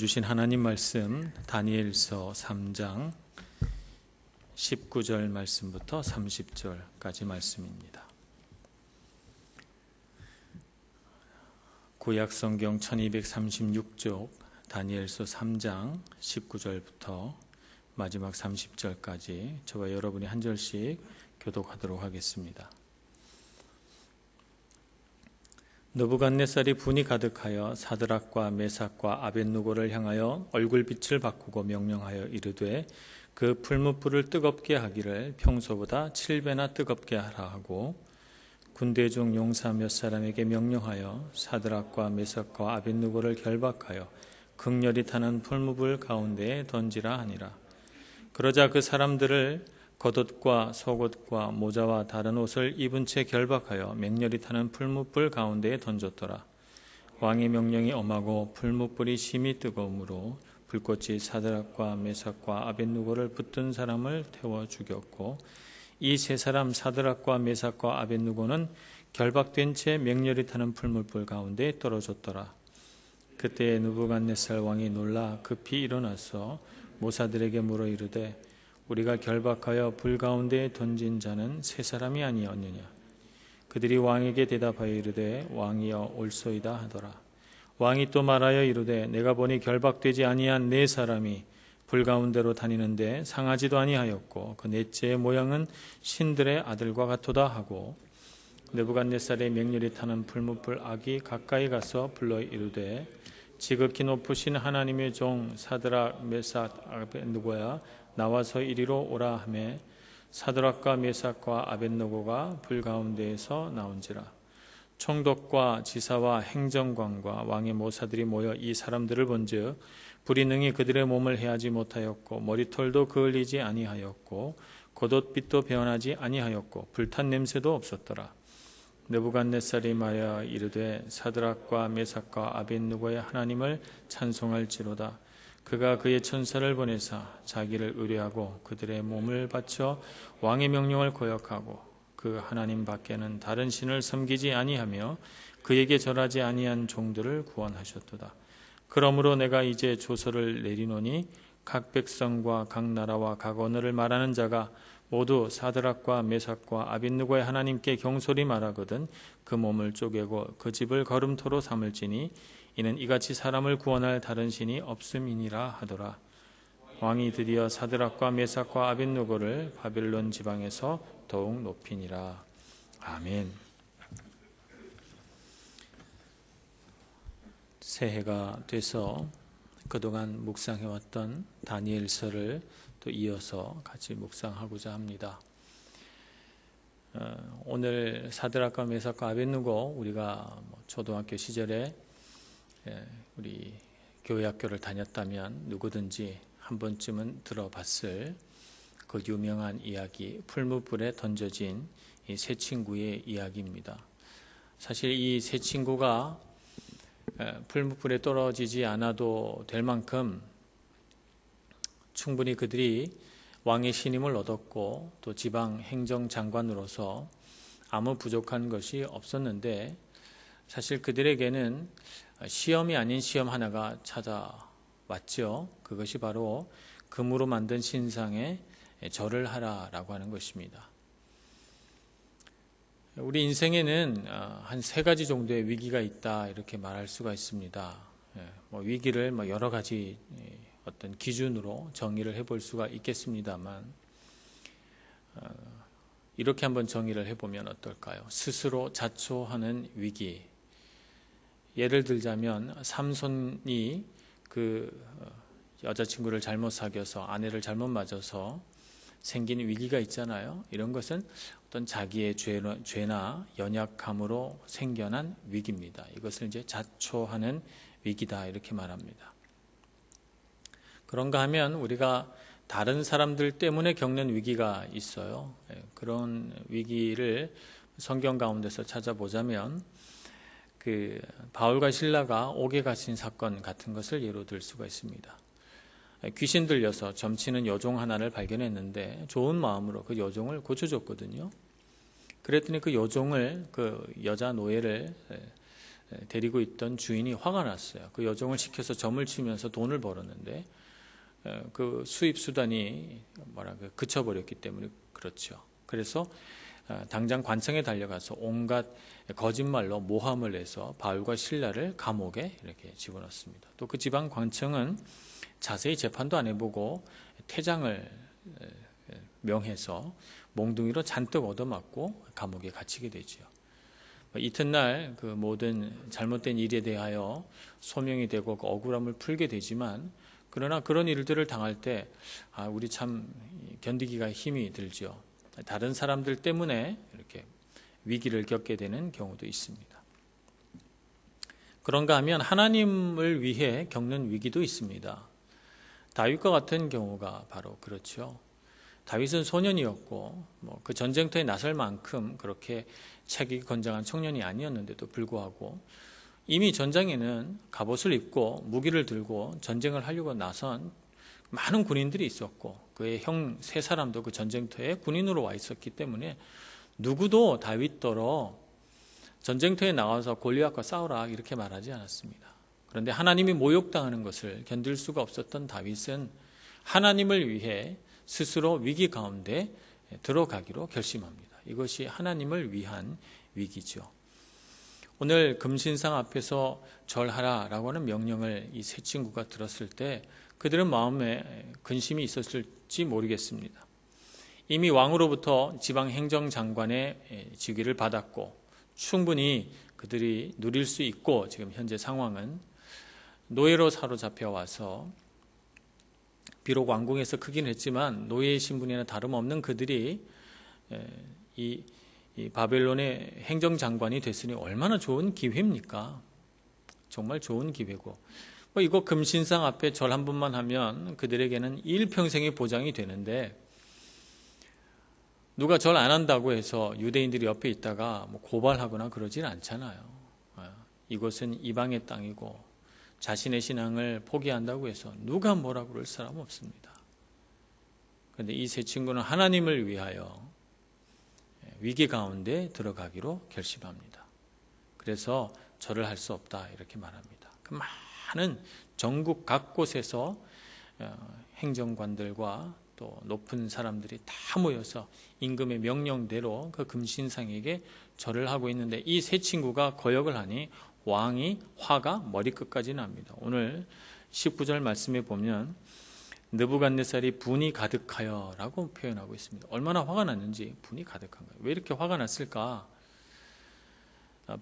주신 하나님 말씀 다니엘서 3장 19절 말씀부터 30절까지 말씀입니다. 구약 성경 1236쪽 다니엘서 3장 19절부터 마지막 30절까지 저와 여러분이 한 절씩 교독하도록 하겠습니다. 느부갓네살이 분이 가득하여 사드락과 메삭과 아벳느고를 향하여 얼굴빛을 바꾸고 명령하여 이르되 그 풀무불을 뜨겁게 하기를 평소보다 7배나 뜨겁게 하라 하고 군대 중 용사 몇 사람에게 명령하여 사드락과 메삭과 아벳느고를 결박하여 극렬히 타는 풀무불 가운데에 던지라 하니라. 그러자 그 사람들을 겉옷과 속옷과 모자와 다른 옷을 입은 채 결박하여 맹렬히 타는 풀무불 가운데에 던졌더라. 왕의 명령이 엄하고 풀무불이 심히 뜨거우므로 불꽃이 사드락과 메삭과 아벳느고를 붙든 사람을 태워 죽였고 이 세 사람 사드락과 메삭과 아벳느고는 결박된 채 맹렬히 타는 풀무불 가운데에 떨어졌더라. 그때 느부갓네살 왕이 놀라 급히 일어나서 모사들에게 물어 이르되 우리가 결박하여 불 가운데에 던진 자는 세 사람이 아니었느냐. 그들이 왕에게 대답하여 이르되 왕이여 옳소이다 하더라. 왕이 또 말하여 이르되 내가 보니 결박되지 아니한 네 사람이 불 가운데로 다니는데 상하지도 아니하였고 그 넷째의 모양은 신들의 아들과 같도다 하고 느부갓네살의 맹렬히 타는 풀무불 악이 가까이 가서 불러 이르되 지극히 높으신 하나님의 종 사드락 메삭 아벳느고야 나와서 이리로 오라 하매 사드락과 메삭과 아벳느고가 불 가운데에서 나온지라. 총독과 지사와 행정관과 왕의 모사들이 모여 이 사람들을 본즉 불이 능히 그들의 몸을 해하지 못하였고 머리털도 그을리지 아니하였고 겉옷빛도 변하지 아니하였고 불탄 냄새도 없었더라. 느부갓네살이 말하여 이르되 사드락과 메삭과 아벳느고의 하나님을 찬송할지로다. 그가 그의 천사를 보내사 자기를 의뢰하고 그들의 몸을 바쳐 왕의 명령을 거역하고 그 하나님 밖에는 다른 신을 섬기지 아니하며 그에게 절하지 아니한 종들을 구원하셨도다. 그러므로 내가 이제 조서를 내리노니 각 백성과 각 나라와 각 언어를 말하는 자가 모두 사드락과 메삭과 아벳느고의 하나님께 경솔히 말하거든 그 몸을 쪼개고 그 집을 걸음토로 삼을지니 이는 이같이 사람을 구원할 다른 신이 없음이니라 하더라. 왕이 드디어 사드락과 메삭과 아벳느고를 바벨론 지방에서 더욱 높이니라. 아멘. 새해가 돼서 그동안 묵상해왔던 다니엘서를 또 이어서 같이 묵상하고자 합니다. 오늘 사드락과 메삭과 아벳느고 우리가 초등학교 시절에 우리 교회 학교를 다녔다면 누구든지 한 번쯤은 들어봤을 그 유명한 이야기, 풀무불에 던져진 이 세 친구의 이야기입니다. 사실 이 세 친구가 풀무불에 떨어지지 않아도 될 만큼 충분히 그들이 왕의 신임을 얻었고 또 지방 행정장관으로서 아무 부족한 것이 없었는데 사실 그들에게는 시험이 아닌 시험 하나가 찾아왔죠. 그것이 바로 금으로 만든 신상에 절을 하라라고 하는 것입니다. 우리 인생에는 한 세 가지 정도의 위기가 있다 이렇게 말할 수가 있습니다. 위기를 여러 가지 어떤 기준으로 정의를 해볼 수가 있겠습니다만 이렇게 한번 정의를 해보면 어떨까요? 스스로 자초하는 위기. 예를 들자면 삼손이 그 여자친구를 잘못 사귀어서 아내를 잘못 맞아서 생긴 위기가 있잖아요. 이런 것은 어떤 자기의 죄나 연약함으로 생겨난 위기입니다. 이것을 이제 자초하는 위기다 이렇게 말합니다. 그런가 하면 우리가 다른 사람들 때문에 겪는 위기가 있어요. 그런 위기를 성경 가운데서 찾아보자면 그 바울과 실라가 옥에 갇힌 사건 같은 것을 예로 들 수가 있습니다. 귀신 들려서 점치는 여종 하나를 발견했는데 좋은 마음으로 그 여종을 고쳐줬거든요. 그랬더니 그 여종을 그 여자 노예를 데리고 있던 주인이 화가 났어요. 그 여종을 시켜서 점을 치면서 돈을 벌었는데 그 수입 수단이 그쳐버렸기 때문에 그렇죠. 그래서 당장 관청에 달려가서 온갖 거짓말로 모함을 해서 바울과 실라를 감옥에 이렇게 집어넣습니다. 또 그 지방 관청은 자세히 재판도 안 해보고 퇴장을 명해서 몽둥이로 잔뜩 얻어맞고 감옥에 갇히게 되지요. 이튿날 그 모든 잘못된 일에 대하여 소명이 되고 그 억울함을 풀게 되지만, 그러나 그런 일들을 당할 때 우리 참 견디기가 힘이 들죠. 다른 사람들 때문에 이렇게 위기를 겪게 되는 경우도 있습니다. 그런가 하면 하나님을 위해 겪는 위기도 있습니다. 다윗과 같은 경우가 바로 그렇죠. 다윗은 소년이었고 그 전쟁터에 나설 만큼 그렇게 체격이 건장한 청년이 아니었는데도 불구하고 이미 전장에는 갑옷을 입고 무기를 들고 전쟁을 하려고 나선 많은 군인들이 있었고 그의 형 세 사람도 그 전쟁터에 군인으로 와 있었기 때문에 누구도 다윗더러 전쟁터에 나와서 골리앗과 싸우라 이렇게 말하지 않았습니다. 그런데 하나님이 모욕당하는 것을 견딜 수가 없었던 다윗은 하나님을 위해 스스로 위기 가운데 들어가기로 결심합니다. 이것이 하나님을 위한 위기죠. 오늘 금신상 앞에서 절하라라고 하는 명령을 이 세 친구가 들었을 때 그들은 마음에 근심이 있었을지 모르겠습니다. 이미 왕으로부터 지방 행정장관의 직위를 받았고 충분히 그들이 누릴 수 있고, 지금 현재 상황은 노예로 사로잡혀 와서 비록 왕궁에서 크긴 했지만 노예의 신분이나 다름없는 그들이 이 바벨론의 행정장관이 됐으니 얼마나 좋은 기회입니까? 정말 좋은 기회고, 이거 금신상 앞에 절 한 번만 하면 그들에게는 일평생의 보장이 되는데, 누가 절 안 한다고 해서 유대인들이 옆에 있다가 고발하거나 그러진 않잖아요. 이곳은 이방의 땅이고 자신의 신앙을 포기한다고 해서 누가 뭐라고 그럴 사람 없습니다. 그런데 이 세 친구는 하나님을 위하여 위기 가운데 들어가기로 결심합니다. 그래서 절을 할 수 없다 이렇게 말합니다. 그 많은 전국 각 곳에서 행정관들과 또 높은 사람들이 다 모여서 임금의 명령대로 그 금신상에게 절을 하고 있는데 이 세 친구가 거역을 하니 왕이 화가 머리끝까지 납니다. 오늘 19절 말씀에 보면 느부갓네살이 분이 가득하여 라고 표현하고 있습니다. 얼마나 화가 났는지 분이 가득한가요? 왜 이렇게 화가 났을까?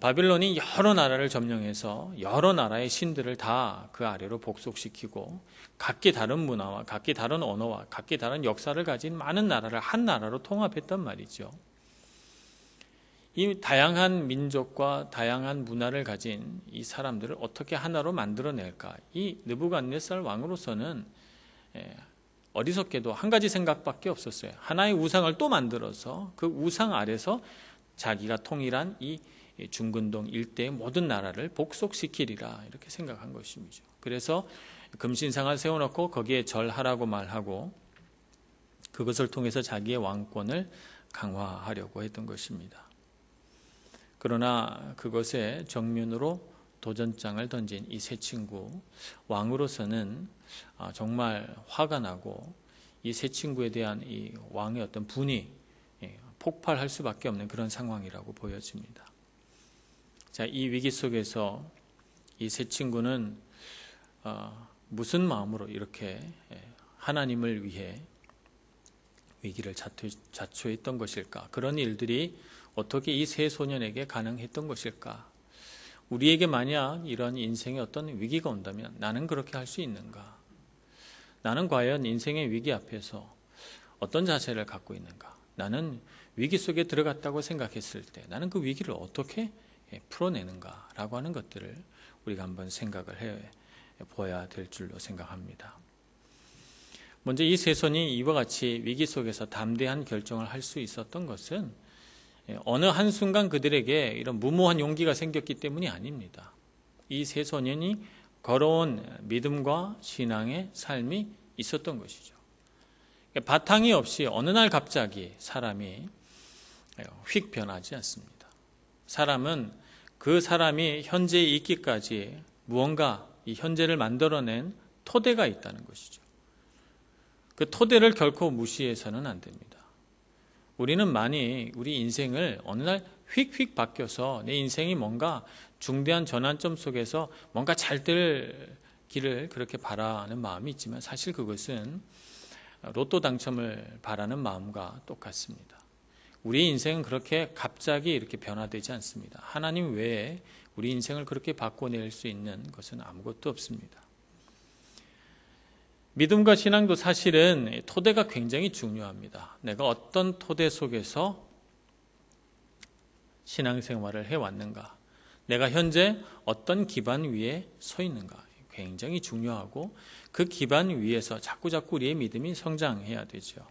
바빌론이 여러 나라를 점령해서 여러 나라의 신들을 다 그 아래로 복속시키고 각기 다른 문화와 각기 다른 언어와 각기 다른 역사를 가진 많은 나라를 한 나라로 통합했단 말이죠. 이 다양한 민족과 다양한 문화를 가진 이 사람들을 어떻게 하나로 만들어낼까? 이 느부갓네살 왕으로서는 어리석게도 한 가지 생각밖에 없었어요. 하나의 우상을 또 만들어서 그 우상 아래서 자기가 통일한 이 중근동 일대의 모든 나라를 복속시키리라 이렇게 생각한 것이죠. 그래서 금신상을 세워놓고 거기에 절하라고 말하고 그것을 통해서 자기의 왕권을 강화하려고 했던 것입니다. 그러나 그것에 정면으로 도전장을 던진 이 세 친구, 왕으로서는 정말 화가 나고 이 세 친구에 대한 이 왕의 어떤 분이 폭발할 수밖에 없는 그런 상황이라고 보여집니다. 자, 이 위기 속에서 이 세 친구는 무슨 마음으로 이렇게 하나님을 위해 위기를 자초했던 것일까? 그런 일들이 어떻게 이 세 소년에게 가능했던 것일까? 우리에게 만약 이런 인생의 어떤 위기가 온다면 나는 그렇게 할 수 있는가? 나는 과연 인생의 위기 앞에서 어떤 자세를 갖고 있는가? 나는 위기 속에 들어갔다고 생각했을 때 나는 그 위기를 어떻게 풀어내는가? 라고 하는 것들을 우리가 한번 생각을 해봐야 될 줄로 생각합니다. 먼저 이 세 손이 이와 같이 위기 속에서 담대한 결정을 할 수 있었던 것은 어느 한순간 그들에게 이런 무모한 용기가 생겼기 때문이 아닙니다. 이 세 소년이 걸어온 믿음과 신앙의 삶이 있었던 것이죠. 바탕이 없이 어느 날 갑자기 사람이 휙 변하지 않습니다. 사람은 그 사람이 현재에 있기까지 무언가 이 현재를 만들어낸 토대가 있다는 것이죠. 그 토대를 결코 무시해서는 안 됩니다. 우리는 많이 우리 인생을 어느 날 휙휙 바뀌어서 내 인생이 뭔가 중대한 전환점 속에서 뭔가 잘 될 길을 그렇게 바라는 마음이 있지만 사실 그것은 로또 당첨을 바라는 마음과 똑같습니다. 우리 인생은 그렇게 갑자기 이렇게 변화되지 않습니다. 하나님 외에 우리 인생을 그렇게 바꿔낼 수 있는 것은 아무것도 없습니다. 믿음과 신앙도 사실은 토대가 굉장히 중요합니다. 내가 어떤 토대 속에서 신앙생활을 해왔는가, 내가 현재 어떤 기반 위에 서 있는가 굉장히 중요하고 그 기반 위에서 자꾸 우리의 믿음이 성장해야 되죠.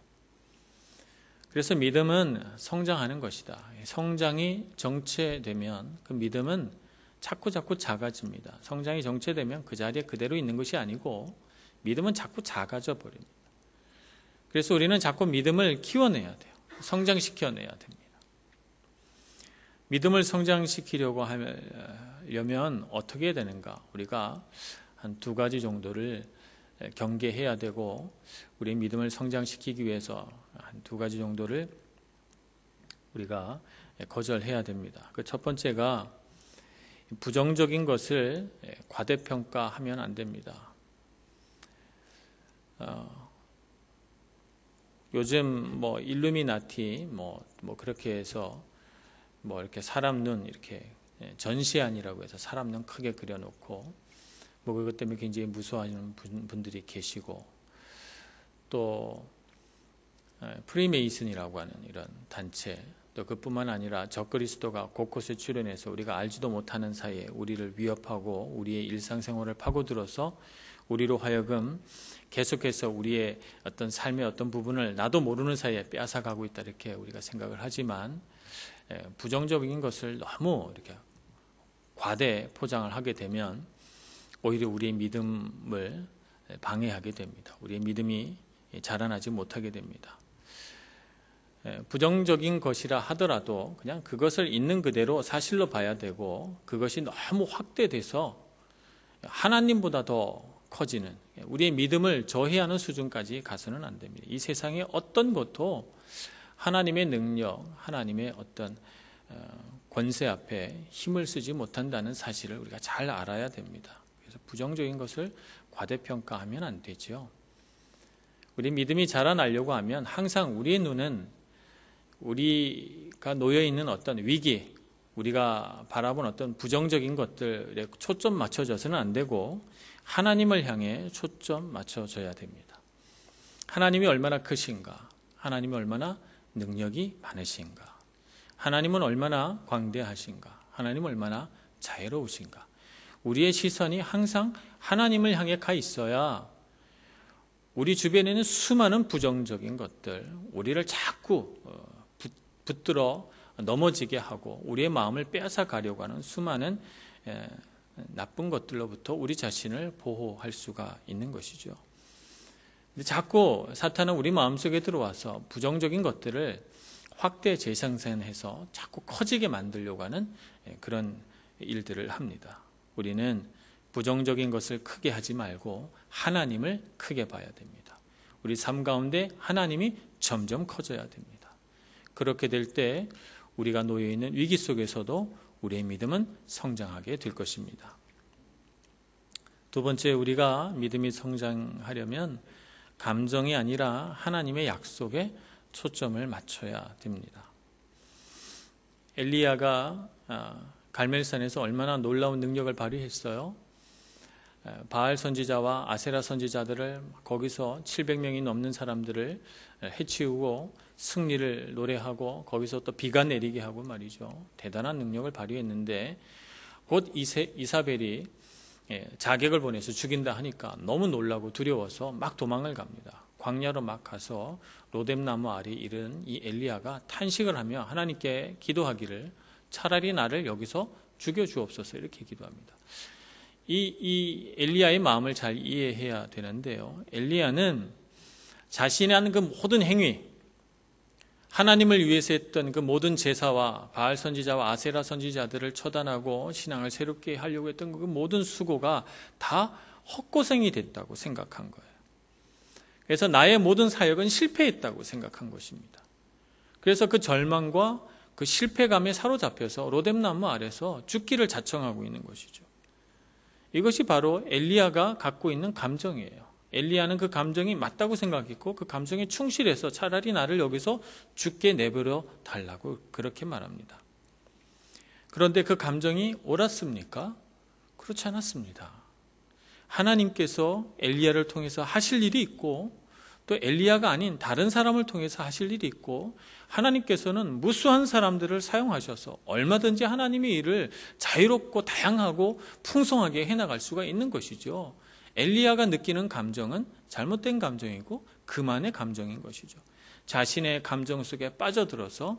그래서 믿음은 성장하는 것이다. 성장이 정체되면 그 믿음은 자꾸 작아집니다. 성장이 정체되면 그 자리에 그대로 있는 것이 아니고 믿음은 자꾸 작아져 버립니다. 그래서 우리는 자꾸 믿음을 키워내야 돼요. 성장시켜내야 됩니다. 믿음을 성장시키려고 하려면 어떻게 해야 되는가? 우리가 한 2가지 정도를 경계해야 되고 우리의 믿음을 성장시키기 위해서 한 2가지 정도를 우리가 거절해야 됩니다. 그 첫 번째가 부정적인 것을 과대평가하면 안 됩니다. 요즘 일루미나티 그렇게 해서 이렇게 사람 눈 이렇게 전시안이라고 해서 사람 눈 크게 그려놓고 그것 때문에 굉장히 무서워하는 분들이 계시고 또 프리메이슨이라고 하는 이런 단체 또 그뿐만 아니라 적그리스도가 곳곳에 출현해서 우리가 알지도 못하는 사이에 우리를 위협하고 우리의 일상생활을 파고들어서 우리로 하여금 계속해서 우리의 어떤 삶의 어떤 부분을 나도 모르는 사이에 빼앗아가고 있다 이렇게 우리가 생각을 하지만 부정적인 것을 너무 이렇게 과대 포장을 하게 되면 오히려 우리의 믿음을 방해하게 됩니다. 우리의 믿음이 자라나지 못하게 됩니다. 부정적인 것이라 하더라도 그냥 그것을 있는 그대로 사실로 봐야 되고 그것이 너무 확대돼서 하나님보다 더 커지는 우리의 믿음을 저해하는 수준까지 가서는 안 됩니다. 이 세상의 어떤 것도 하나님의 능력, 하나님의 어떤 권세 앞에 힘을 쓰지 못한다는 사실을 우리가 잘 알아야 됩니다. 그래서 부정적인 것을 과대평가하면 안 되죠. 우리 믿음이 자라나려고 하면 항상 우리의 눈은 우리가 놓여있는 어떤 위기, 우리가 바라본 어떤 부정적인 것들에 초점 맞춰져서는 안 되고 하나님을 향해 초점 맞춰져야 됩니다. 하나님이 얼마나 크신가, 하나님이 얼마나 능력이 많으신가, 하나님은 얼마나 광대하신가, 하나님은 얼마나 자애로우신가. 우리의 시선이 항상 하나님을 향해 가 있어야 우리 주변에는 수많은 부정적인 것들, 우리를 자꾸 붙들어 넘어지게 하고 우리의 마음을 빼앗아 가려고 하는 수많은 나쁜 것들로부터 우리 자신을 보호할 수가 있는 것이죠. 근데 자꾸 사탄은 우리 마음속에 들어와서 부정적인 것들을 확대 재생산해서 자꾸 커지게 만들려고 하는 그런 일들을 합니다. 우리는 부정적인 것을 크게 하지 말고 하나님을 크게 봐야 됩니다. 우리 삶 가운데 하나님이 점점 커져야 됩니다. 그렇게 될 때 우리가 놓여있는 위기 속에서도 우리의 믿음은 성장하게 될 것입니다. 2번째, 우리가 믿음이 성장하려면 감정이 아니라 하나님의 약속에 초점을 맞춰야 됩니다. 엘리야가 갈멜산에서 얼마나 놀라운 능력을 발휘했어요. 바알 선지자와 아세라 선지자들을 거기서 700명이 넘는 사람들을 해치우고 승리를 노래하고 거기서 또 비가 내리게 하고 말이죠. 대단한 능력을 발휘했는데 곧 이사벨이 자객을 보내서 죽인다 하니까 너무 놀라고 두려워서 막 도망을 갑니다. 광야로 막 가서 로뎀나무 아래 이른 이 엘리야가 탄식을 하며 하나님께 기도하기를 차라리 나를 여기서 죽여주옵소서 이렇게 기도합니다. 이 엘리야의 마음을 잘 이해해야 되는데요. 엘리야는 자신이 하는 그 모든 행위, 하나님을 위해서 했던 그 모든 제사와 바알 선지자와 아세라 선지자들을 처단하고 신앙을 새롭게 하려고 했던 그 모든 수고가 다 헛고생이 됐다고 생각한 거예요. 그래서 나의 모든 사역은 실패했다고 생각한 것입니다. 그래서 그 절망과 그 실패감에 사로잡혀서 로뎀나무 아래서 죽기를 자청하고 있는 것이죠. 이것이 바로 엘리야가 갖고 있는 감정이에요. 엘리야는 그 감정이 맞다고 생각했고 그 감정에 충실해서 차라리 나를 여기서 죽게 내버려 달라고 그렇게 말합니다. 그런데 그 감정이 옳았습니까? 그렇지 않았습니다. 하나님께서 엘리야를 통해서 하실 일이 있고 또 엘리야가 아닌 다른 사람을 통해서 하실 일이 있고 하나님께서는 무수한 사람들을 사용하셔서 얼마든지 하나님의 일을 자유롭고 다양하고 풍성하게 해나갈 수가 있는 것이죠. 엘리야가 느끼는 감정은 잘못된 감정이고 그만의 감정인 것이죠. 자신의 감정 속에 빠져들어서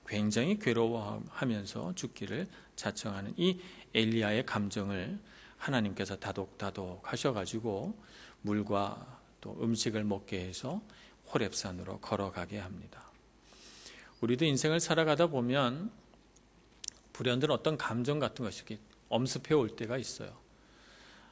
굉장히 괴로워하면서 죽기를 자청하는 이 엘리야의 감정을 하나님께서 다독다독 하셔가지고 물과 또 음식을 먹게 해서 호렙산으로 걸어가게 합니다. 우리도 인생을 살아가다 보면 불현듯 어떤 감정 같은 것이 엄습해 올 때가 있어요.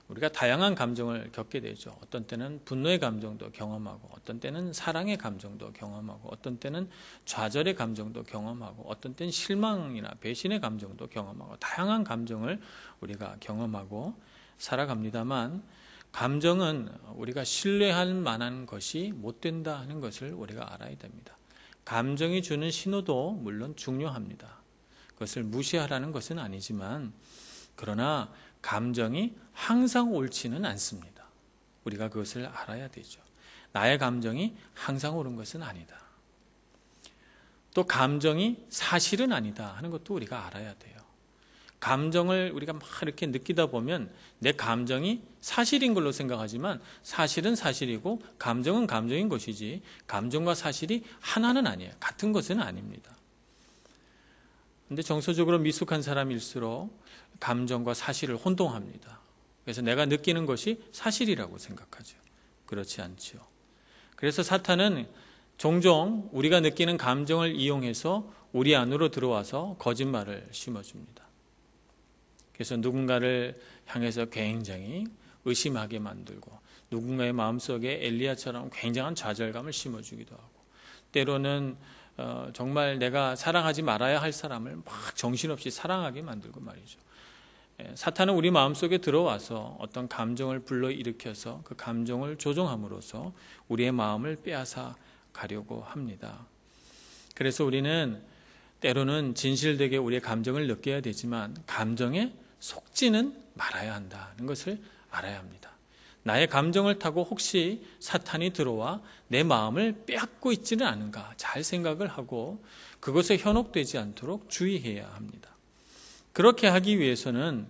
우리가 다양한 감정을 겪게 되죠. 어떤 때는 분노의 감정도 경험하고 어떤 때는 사랑의 감정도 경험하고 어떤 때는 좌절의 감정도 경험하고 어떤 때는 실망이나 배신의 감정도 경험하고 다양한 감정을 우리가 경험하고 살아갑니다만 감정은 우리가 신뢰할 만한 것이 못 된다 하는 것을 우리가 알아야 됩니다. 감정이 주는 신호도 물론 중요합니다. 그것을 무시하라는 것은 아니지만 그러나 감정이 항상 옳지는 않습니다. 우리가 그것을 알아야 되죠. 나의 감정이 항상 옳은 것은 아니다. 또 감정이 사실은 아니다 하는 것도 우리가 알아야 돼요. 감정을 우리가 막 이렇게 느끼다 보면 내 감정이 사실인 걸로 생각하지만 사실은 사실이고 감정은 감정인 것이지 감정과 사실이 하나는 아니에요. 같은 것은 아닙니다. 그런데 정서적으로 미숙한 사람일수록 감정과 사실을 혼동합니다. 그래서 내가 느끼는 것이 사실이라고 생각하죠. 그렇지 않죠. 그래서 사탄은 종종 우리가 느끼는 감정을 이용해서 우리 안으로 들어와서 거짓말을 심어줍니다. 그래서 누군가를 향해서 굉장히 의심하게 만들고 누군가의 마음속에 엘리야처럼 굉장한 좌절감을 심어주기도 하고 때로는 정말 내가 사랑하지 말아야 할 사람을 막 정신없이 사랑하게 만들고 말이죠. 사탄은 우리 마음속에 들어와서 어떤 감정을 불러일으켜서 그 감정을 조종함으로써 우리의 마음을 빼앗아 가려고 합니다. 그래서 우리는 때로는 진실되게 우리의 감정을 느껴야 되지만 감정에 속지는 말아야 한다는 것을 알아야 합니다. 나의 감정을 타고 혹시 사탄이 들어와 내 마음을 빼앗고 있지는 않은가 잘 생각을 하고 그것에 현혹되지 않도록 주의해야 합니다. 그렇게 하기 위해서는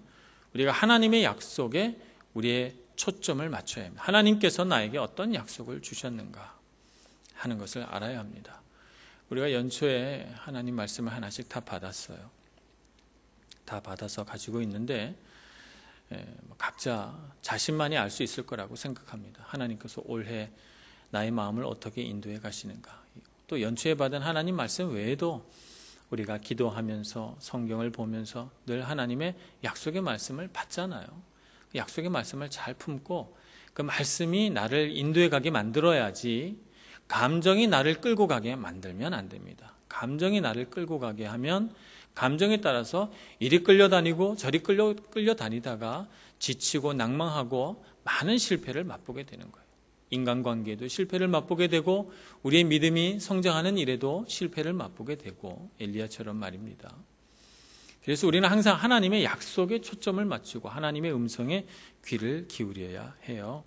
우리가 하나님의 약속에 우리의 초점을 맞춰야 합니다. 하나님께서 나에게 어떤 약속을 주셨는가 하는 것을 알아야 합니다. 우리가 연초에 하나님 말씀을 하나씩 다 받았어요. 다 받아서 가지고 있는데 각자 자신만이 알 수 있을 거라고 생각합니다. 하나님께서 올해 나의 마음을 어떻게 인도해 가시는가. 또 연초에 받은 하나님 말씀 외에도 우리가 기도하면서 성경을 보면서 늘 하나님의 약속의 말씀을 받잖아요. 그 약속의 말씀을 잘 품고 그 말씀이 나를 인도해 가게 만들어야지 감정이 나를 끌고 가게 만들면 안 됩니다. 감정이 나를 끌고 가게 하면 감정에 따라서 이리 끌려다니고 저리 끌려다니다가 지치고 낭망하고 많은 실패를 맛보게 되는 거예요. 인간관계에도 실패를 맛보게 되고 우리의 믿음이 성장하는 일에도 실패를 맛보게 되고 엘리야처럼 말입니다. 그래서 우리는 항상 하나님의 약속에 초점을 맞추고 하나님의 음성에 귀를 기울여야 해요.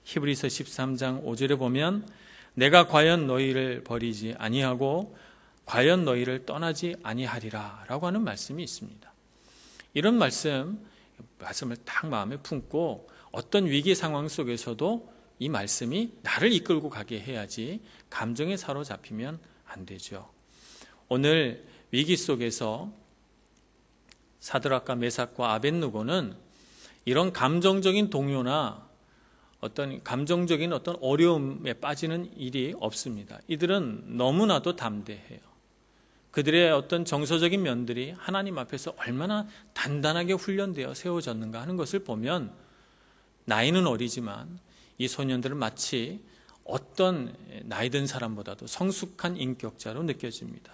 히브리서 13장 5절에 보면 내가 과연 너희를 버리지 아니하고 과연 너희를 떠나지 아니하리라 라고 하는 말씀이 있습니다. 이런 말씀을 딱 마음에 품고 어떤 위기 상황 속에서도 이 말씀이 나를 이끌고 가게 해야지 감정에 사로잡히면 안 되죠. 오늘 위기 속에서 사드락과 메삭과 아벳느고는 이런 감정적인 동요나 어떤 감정적인 어떤 어려움에 빠지는 일이 없습니다. 이들은 너무나도 담대해요. 그들의 어떤 정서적인 면들이 하나님 앞에서 얼마나 단단하게 훈련되어 세워졌는가 하는 것을 보면 나이는 어리지만 이 소년들은 마치 어떤 나이 든 사람보다도 성숙한 인격자로 느껴집니다.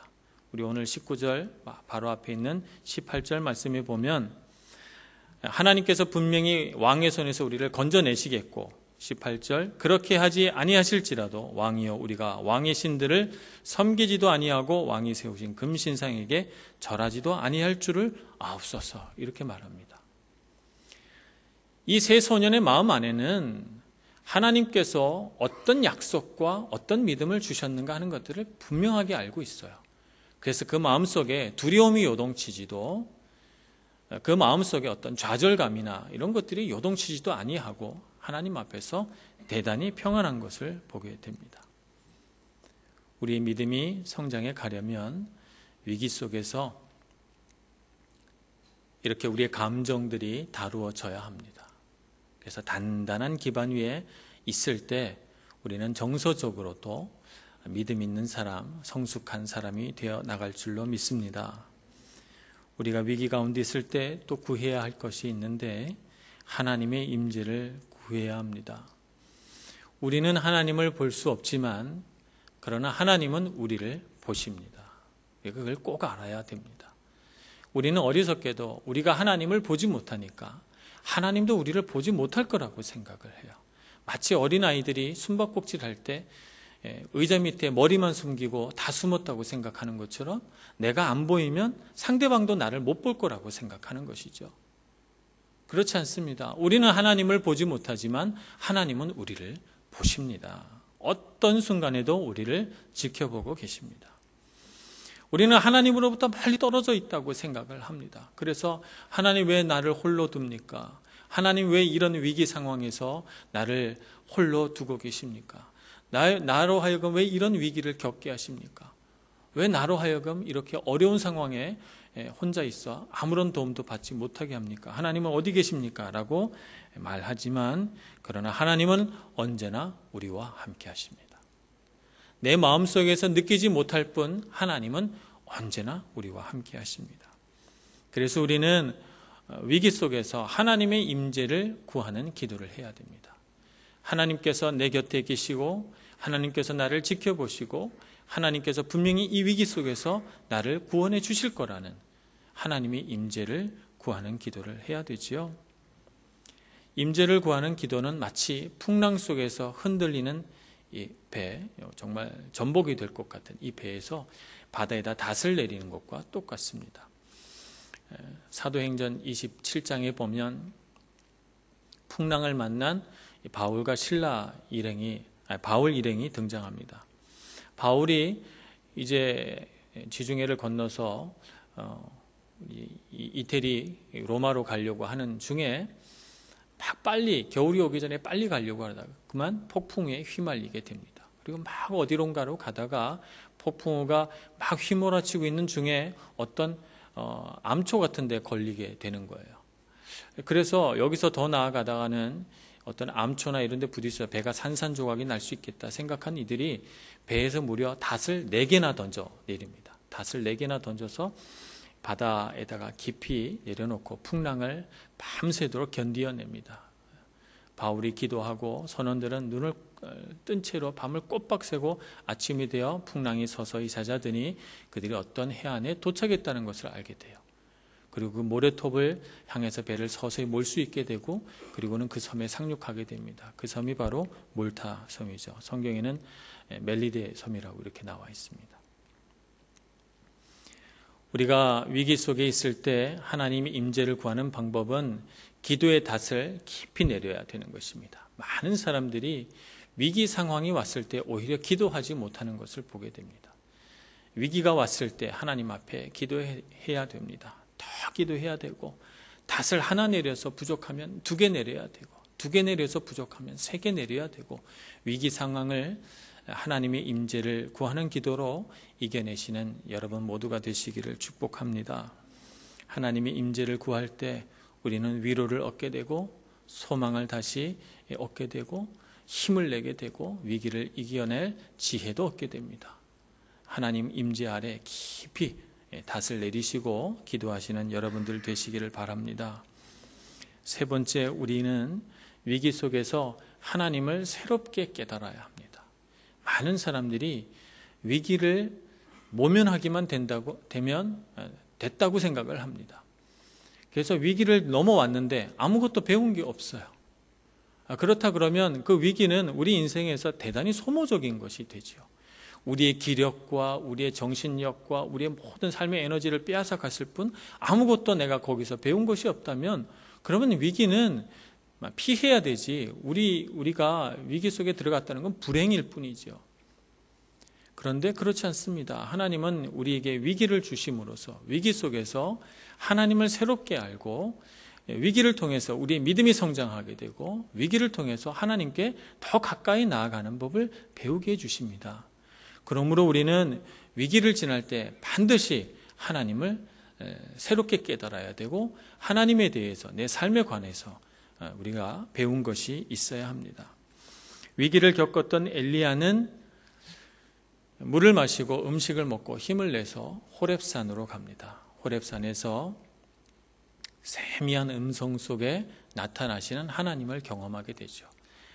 우리 오늘 19절 바로 앞에 있는 18절 말씀에 보면 하나님께서 분명히 왕의 손에서 우리를 건져내시겠고 18절 그렇게 하지 아니하실지라도 왕이여 우리가 왕의 신들을 섬기지도 아니하고 왕이 세우신 금신상에게 절하지도 아니할 줄을 아옵소서 이렇게 말합니다. 이 세 소년의 마음 안에는 하나님께서 어떤 약속과 어떤 믿음을 주셨는가 하는 것들을 분명하게 알고 있어요. 그래서 그 마음속에 두려움이 요동치지도 그 마음속에 어떤 좌절감이나 이런 것들이 요동치지도 아니하고 하나님 앞에서 대단히 평안한 것을 보게 됩니다. 우리의 믿음이 성장해 가려면 위기 속에서 이렇게 우리의 감정들이 다루어져야 합니다. 그래서 단단한 기반 위에 있을 때 우리는 정서적으로도 믿음 있는 사람, 성숙한 사람이 되어 나갈 줄로 믿습니다. 우리가 위기 가운데 있을 때 또 구해야 할 것이 있는데 하나님의 임재를 구해야 합니다. 우리는 하나님을 볼 수 없지만 그러나 하나님은 우리를 보십니다. 그걸 꼭 알아야 됩니다. 우리는 어리석게도 우리가 하나님을 보지 못하니까 하나님도 우리를 보지 못할 거라고 생각을 해요. 마치 어린아이들이 숨바꼭질 할 때 의자 밑에 머리만 숨기고 다 숨었다고 생각하는 것처럼 내가 안 보이면 상대방도 나를 못 볼 거라고 생각하는 것이죠. 그렇지 않습니다. 우리는 하나님을 보지 못하지만 하나님은 우리를 보십니다. 어떤 순간에도 우리를 지켜보고 계십니다. 우리는 하나님으로부터 멀리 떨어져 있다고 생각을 합니다. 그래서 하나님 왜 나를 홀로 둡니까? 하나님 왜 이런 위기 상황에서 나를 홀로 두고 계십니까? 나로 하여금 왜 이런 위기를 겪게 하십니까? 왜 나로 하여금 이렇게 어려운 상황에 혼자 있어 아무런 도움도 받지 못하게 합니까? 하나님은 어디 계십니까? 라고 말하지만 그러나 하나님은 언제나 우리와 함께 하십니다. 내 마음속에서 느끼지 못할 뿐 하나님은 언제나 우리와 함께 하십니다. 그래서 우리는 위기 속에서 하나님의 임재를 구하는 기도를 해야 됩니다. 하나님께서 내 곁에 계시고 하나님께서 나를 지켜보시고 하나님께서 분명히 이 위기 속에서 나를 구원해 주실 거라는 하나님의 임재를 구하는 기도를 해야 되지요. 임재를 구하는 기도는 마치 풍랑 속에서 흔들리는 이 배, 정말 전복이 될 것 같은 이 배에서 바다에다 닷을 내리는 것과 똑같습니다. 사도행전 27장에 보면 풍랑을 만난 바울과 실라 바울 일행이 등장합니다. 바울이 이제 지중해를 건너서 이태리 로마로 가려고 하는 중에 막 빨리 겨울이 오기 전에 빨리 가려고 하다가 그만 폭풍우에 휘말리게 됩니다. 그리고 막 어디론가로 가다가 폭풍우가 막 휘몰아치고 있는 중에 어떤 암초 같은 데 걸리게 되는 거예요. 그래서 여기서 더 나아가다가는 어떤 암초나 이런 데 부딪혀 배가 산산조각이 날 수 있겠다 생각한 이들이 배에서 무려 닷을 4개나 던져 내립니다. 닷을 4개나 던져서 바다에다가 깊이 내려놓고 풍랑을 밤새도록 견디어냅니다. 바울이 기도하고 선원들은 눈을 뜬 채로 밤을 꼬박 새고 아침이 되어 풍랑이 서서히 잦아드니 그들이 어떤 해안에 도착했다는 것을 알게 돼요. 그리고 그 모래톱을 향해서 배를 서서히 몰 수 있게 되고 그리고는 그 섬에 상륙하게 됩니다. 그 섬이 바로 몰타 섬이죠. 성경에는 멜리데 섬이라고 이렇게 나와 있습니다. 우리가 위기 속에 있을 때 하나님의 임재를 구하는 방법은 기도의 닷을 깊이 내려야 되는 것입니다. 많은 사람들이 위기 상황이 왔을 때 오히려 기도하지 못하는 것을 보게 됩니다. 위기가 왔을 때 하나님 앞에 기도해야 됩니다. 더 기도해야 되고 닷을 하나 내려서 부족하면 2개 내려야 되고 2개 내려서 부족하면 3개 내려야 되고 위기 상황을 하나님의 임재를 구하는 기도로 이겨내시는 여러분 모두가 되시기를 축복합니다. 하나님의 임재를 구할 때 우리는 위로를 얻게 되고 소망을 다시 얻게 되고 힘을 내게 되고 위기를 이겨낼 지혜도 얻게 됩니다. 하나님 임재 아래 깊이 닷을 내리시고 기도하시는 여러분들 되시기를 바랍니다. 세 번째, 우리는 위기 속에서 하나님을 새롭게 깨달아야 합니다. 많은 사람들이 위기를 모면하기만 되면 됐다고 생각을 합니다. 그래서 위기를 넘어왔는데 아무것도 배운 게 없어요. 그렇다 그러면 그 위기는 우리 인생에서 대단히 소모적인 것이 되죠. 우리의 기력과 우리의 정신력과 우리의 모든 삶의 에너지를 빼앗아 갔을 뿐 아무것도 내가 거기서 배운 것이 없다면 그러면 위기는 피해야 되지, 우리가 위기 속에 들어갔다는 건 불행일 뿐이죠. 그런데 그렇지 않습니다. 하나님은 우리에게 위기를 주심으로써 위기 속에서 하나님을 새롭게 알고 위기를 통해서 우리의 믿음이 성장하게 되고 위기를 통해서 하나님께 더 가까이 나아가는 법을 배우게 해주십니다. 그러므로 우리는 위기를 지날 때 반드시 하나님을 새롭게 깨달아야 되고 하나님에 대해서 내 삶에 관해서 우리가 배운 것이 있어야 합니다. 위기를 겪었던 엘리야는 물을 마시고 음식을 먹고 힘을 내서 호렙산으로 갑니다. 호렙산에서 세미한 음성 속에 나타나시는 하나님을 경험하게 되죠.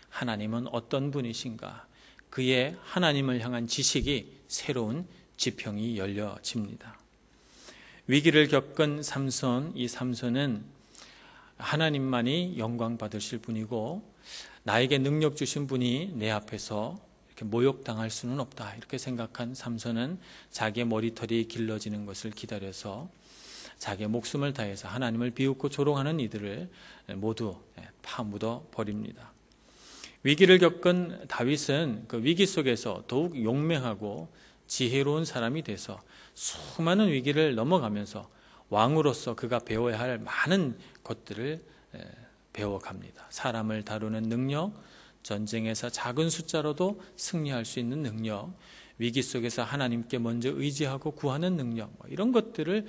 하나님은 어떤 분이신가? 그의 하나님을 향한 지식이 새로운 지평이 열려집니다. 위기를 겪은 삼손, 이 삼손은 하나님만이 영광 받으실 분이고 나에게 능력 주신 분이 내 앞에서 이렇게 모욕당할 수는 없다, 이렇게 생각한 삼손은 자기의 머리털이 길러지는 것을 기다려서 자기의 목숨을 다해서 하나님을 비웃고 조롱하는 이들을 모두 파묻어 버립니다. 위기를 겪은 다윗은 그 위기 속에서 더욱 용맹하고 지혜로운 사람이 돼서 수많은 위기를 넘어가면서 왕으로서 그가 배워야 할 많은 것들을 배워갑니다. 사람을 다루는 능력, 전쟁에서 작은 숫자로도 승리할 수 있는 능력, 위기 속에서 하나님께 먼저 의지하고 구하는 능력, 이런 것들을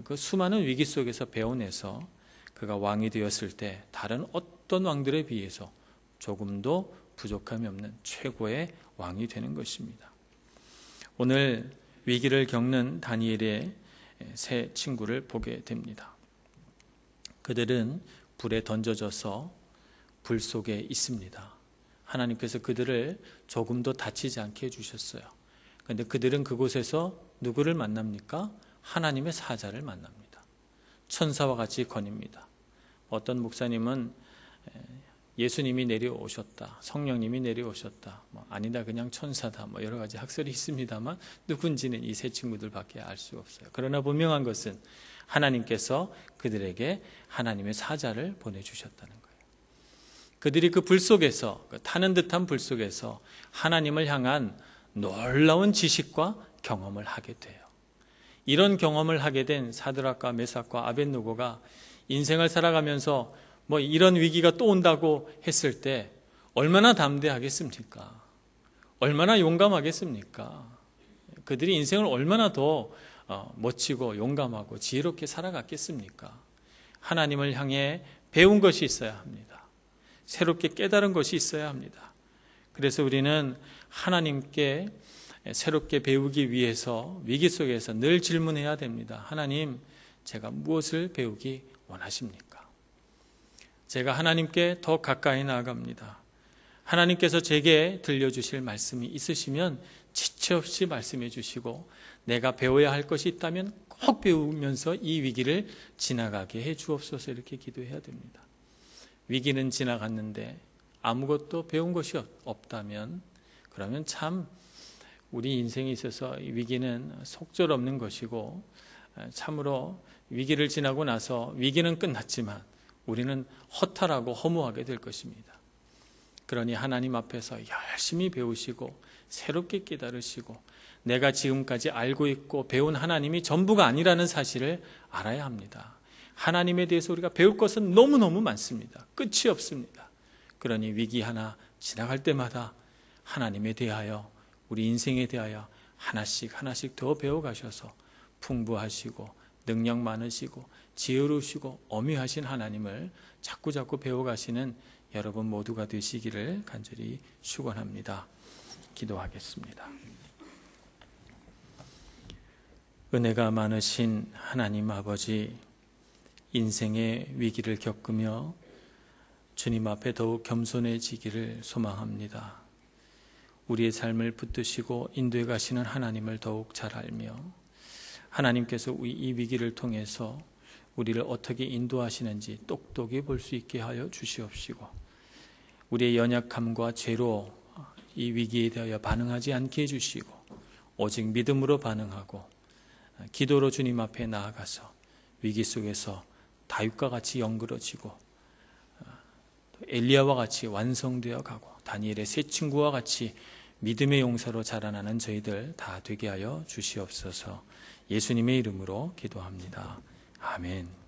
그 수많은 위기 속에서 배워내서 그가 왕이 되었을 때 다른 어떤 왕들에 비해서 조금도 부족함이 없는 최고의 왕이 되는 것입니다. 오늘 위기를 겪는 다니엘의 세 친구를 보게 됩니다. 그들은 불에 던져져서 불 속에 있습니다. 하나님께서 그들을 조금도 다치지 않게 해주셨어요. 그런데 그들은 그곳에서 누구를 만납니까? 하나님의 사자를 만납니다. 천사와 같이 거닙니다. 어떤 목사님은 예수님이 내려오셨다, 성령님이 내려오셨다, 아니다 그냥 천사다, 여러 가지 학설이 있습니다만 누군지는 이 세 친구들밖에 알 수 없어요. 그러나 분명한 것은 하나님께서 그들에게 하나님의 사자를 보내주셨다는 거예요. 그들이 그 불 속에서, 타는 듯한 불 속에서 하나님을 향한 놀라운 지식과 경험을 하게 돼요. 이런 경험을 하게 된 사드락과 메삭과 아벳느고가 인생을 살아가면서 이런 위기가 또 온다고 했을 때 얼마나 담대하겠습니까? 얼마나 용감하겠습니까? 그들이 인생을 얼마나 더 멋지고 용감하고 지혜롭게 살아갔겠습니까? 하나님을 향해 배운 것이 있어야 합니다. 새롭게 깨달은 것이 있어야 합니다. 그래서 우리는 하나님께 새롭게 배우기 위해서 위기 속에서 늘 질문해야 됩니다. 하나님, 제가 무엇을 배우기 원하십니까? 제가 하나님께 더 가까이 나아갑니다. 하나님께서 제게 들려주실 말씀이 있으시면 지체 없이 말씀해 주시고 내가 배워야 할 것이 있다면 꼭 배우면서 이 위기를 지나가게 해 주옵소서, 이렇게 기도해야 됩니다. 위기는 지나갔는데 아무것도 배운 것이 없다면 그러면 참 우리 인생에 있어서 위기는 속절없는 것이고 참으로 위기를 지나고 나서 위기는 끝났지만 우리는 허탈하고 허무하게 될 것입니다. 그러니 하나님 앞에서 열심히 배우시고 새롭게 깨달으시고 내가 지금까지 알고 있고 배운 하나님이 전부가 아니라는 사실을 알아야 합니다. 하나님에 대해서 우리가 배울 것은 너무너무 많습니다. 끝이 없습니다. 그러니 위기 하나 지나갈 때마다 하나님에 대하여 우리 인생에 대하여 하나씩 하나씩 더 배워가셔서 풍부하시고 능력 많으시고 지혜로우시고 어미하신 하나님을 자꾸자꾸 배워가시는 여러분 모두가 되시기를 간절히 축원합니다. 기도하겠습니다. 은혜가 많으신 하나님 아버지, 인생의 위기를 겪으며 주님 앞에 더욱 겸손해지기를 소망합니다. 우리의 삶을 붙드시고 인도해 가시는 하나님을 더욱 잘 알며 하나님께서 이 위기를 통해서 우리를 어떻게 인도하시는지 똑똑히 볼 수 있게 하여 주시옵시고, 우리의 연약함과 죄로 이 위기에 대하여 반응하지 않게 해주시고 오직 믿음으로 반응하고 기도로 주님 앞에 나아가서 위기 속에서 다윗과 같이 영그러지고 엘리야와 같이 완성되어 가고 다니엘의 세 친구와 같이 믿음의 용사로 자라나는 저희들 다 되게 하여 주시옵소서. 예수님의 이름으로 기도합니다. 아멘.